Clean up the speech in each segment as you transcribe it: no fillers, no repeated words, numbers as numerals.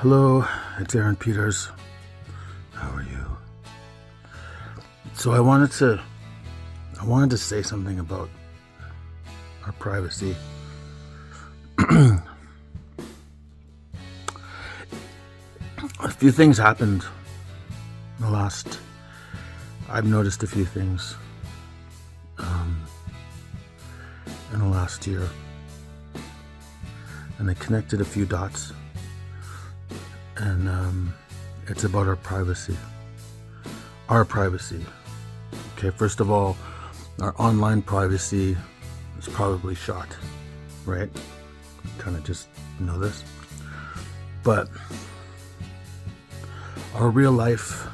Hello, it's Aaron Peters. How are you? So I wanted to say something about our privacy. A few things happened in the last. I've noticed a few things in the last year, and I connected a few dots. And it's about our privacy. Our privacy. Okay, first of all, our online privacy is probably shot, right? Kind of just know this. But our real life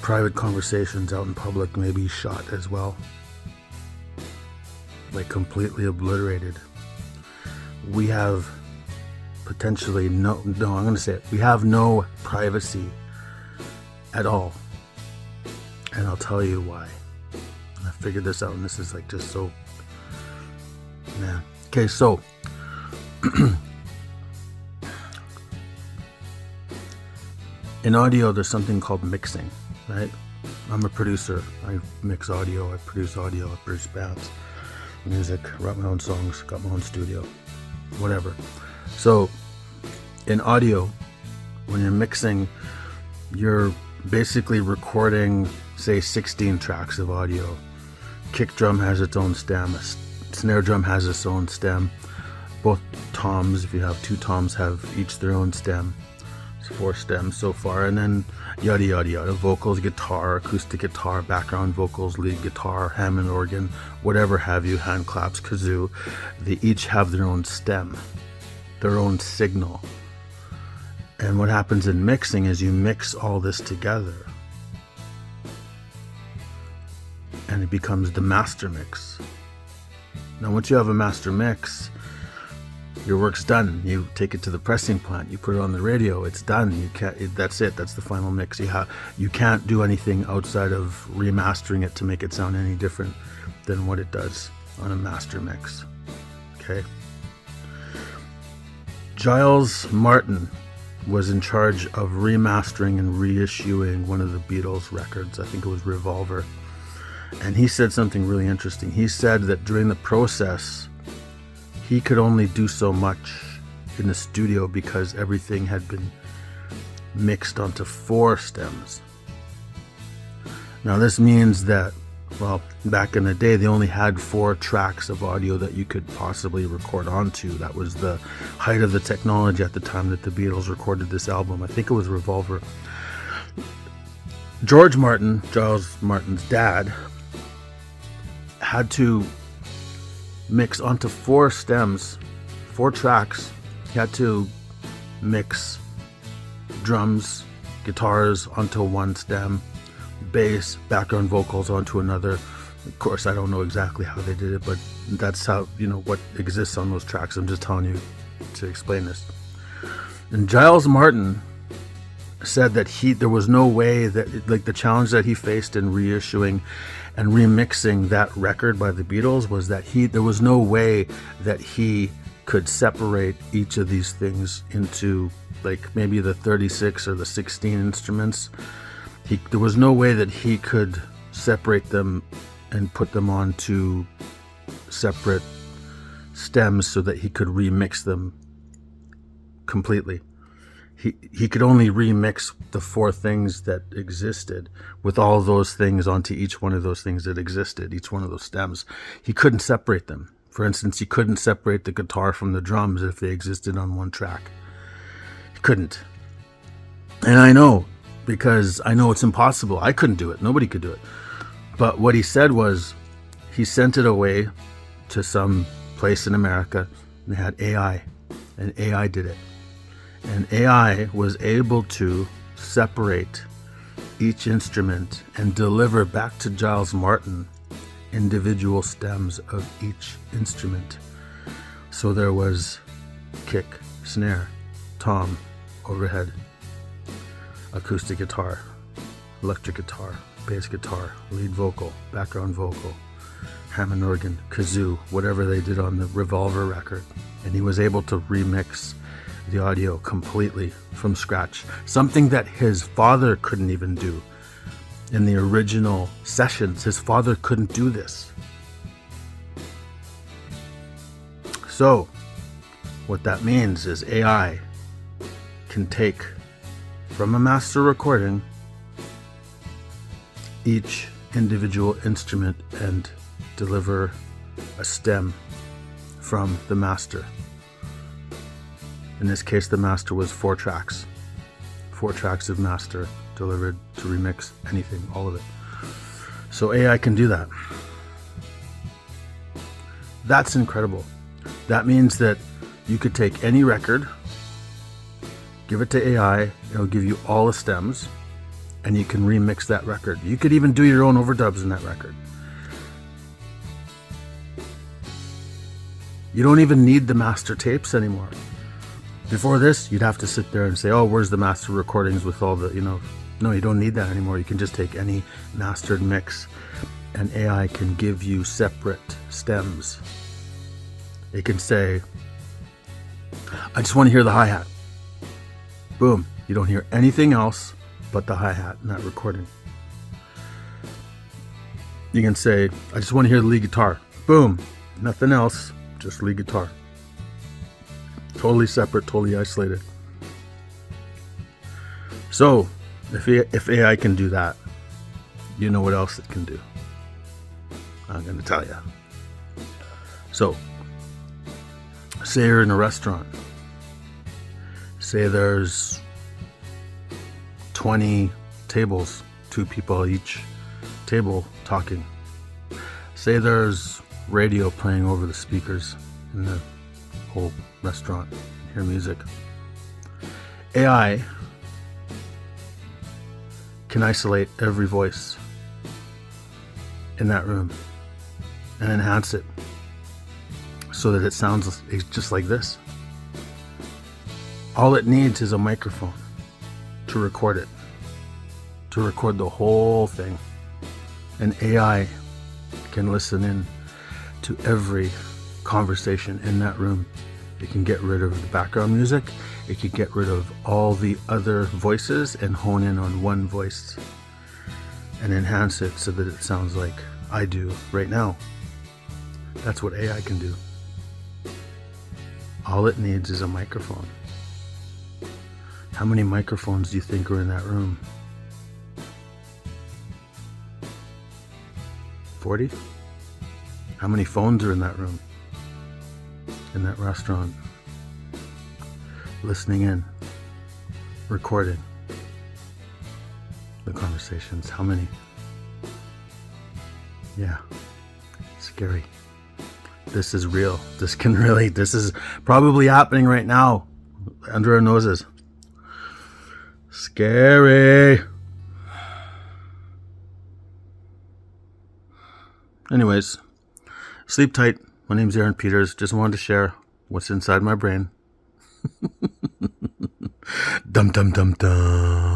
private conversations out in public may be shot as well. Like completely obliterated. We have potentially I'm going to say it. We have no privacy at all. And I'll tell you why. I figured this out, and this is like just so, man. Okay, so in audio, there's something called mixing, right? I'm a producer. I mix audio, I produce audio, I produce bands, music, write my own songs, got my own studio, whatever. So in audio, when you're mixing, you're basically recording, say, 16 tracks of audio. Kick drum has its own stem, a snare drum has its own stem. Both toms, if you have two toms, have each their own stem. It's 4 stems so far, and then yada yada yada. Vocals, guitar, acoustic guitar, background vocals, lead guitar, Hammond organ, whatever have you, hand claps, kazoo. They each have their own stem, their own signal. And what happens in mixing is you mix all this together and it becomes the master mix. Now once you have a master mix, your work's done. You take it to the pressing plant, you put it on the radio, it's done. That's it, that's the final mix. You can't do anything outside of remastering it to make it sound any different than what it does on a master mix. Okay? Giles Martin was in charge of remastering and reissuing one of the Beatles records. I think it was Revolver. And he said something really interesting. He said that during the process, he could only do so much in the studio because everything had been mixed onto 4 stems. Now this means that, well, back in the day, they only had 4 tracks of audio that you could possibly record onto. That was the height of the technology at the time that the Beatles recorded this album. I think it was Revolver. George Martin, Giles Martin's dad, had to mix onto 4 stems, 4 tracks. He had to mix drums, guitars onto 1 stem, bass, background vocals onto another. Of course, I don't know exactly how they did it, but that's how, what exists on those tracks. I'm just telling you to explain this. And Giles Martin said that there was no way that, like, the challenge that he faced in reissuing and remixing that record by the Beatles was that there was no way that he could separate each of these things into, like, maybe the 36 or the 16 instruments. There was no way that he could separate them and put them onto separate stems so that he could remix them completely. He could only remix the 4 things that existed with all those things onto each one of those things that existed, each one of those stems. He couldn't separate them. For instance, he couldn't separate the guitar from the drums if they existed on one track. He couldn't. And I know, because I know it's impossible. I couldn't do it. Nobody could do it. But what he said was, he sent it away to some place in America, and they had AI, and AI did it. And AI was able to separate each instrument and deliver back to Giles Martin individual stems of each instrument. So there was kick, snare, tom, overhead, acoustic guitar, electric guitar, bass guitar, lead vocal, background vocal, Hammond organ, kazoo, whatever they did on the Revolver record. And he was able to remix the audio completely from scratch. Something that his father couldn't even do. In the original sessions, his father couldn't do this. So, what that means is AI can take from a master recording each individual instrument and deliver a stem from the master. In this case, the master was 4 tracks. 4 tracks of master delivered to remix anything, all of it. So AI can do that. That's incredible. That means that you could take any record, give it to AI, it'll give you all the stems, and you can remix that record. You could even do your own overdubs in that record. You don't even need the master tapes anymore. Before this, you'd have to sit there and say, oh, where's the master recordings with all the, No, you don't need that anymore. You can just take any mastered mix and AI can give you separate stems. It can say, I just want to hear the hi-hat. Boom. You don't hear anything else but the hi-hat in that recording. You can say, I just want to hear the lead guitar. Boom. Nothing else, just lead guitar. Totally separate, totally isolated. So, if AI can do that, you know what else it can do. I'm going to tell you. So, say you're in a restaurant. Say there's 20 tables, 2 people each table talking. Say there's radio playing over the speakers in the whole restaurant. You hear music. AI can isolate every voice in that room and enhance it so that it sounds just like this. All it needs is a microphone to record it, to record the whole thing. And AI can listen in to every conversation in that room. It can get rid of the background music. It can get rid of all the other voices and hone in on one voice and enhance it so that it sounds like I do right now. That's what AI can do. All it needs is a microphone. How many microphones do you think are in that room? 40? How many phones are in that room? In that restaurant? Listening in, recording the conversations. How many? Yeah, scary. This is real. This is probably happening right now under our noses. Scary. Anyways, sleep tight. My name's Aaron Peters. Just wanted to share what's inside my brain. Dum dum dum dum.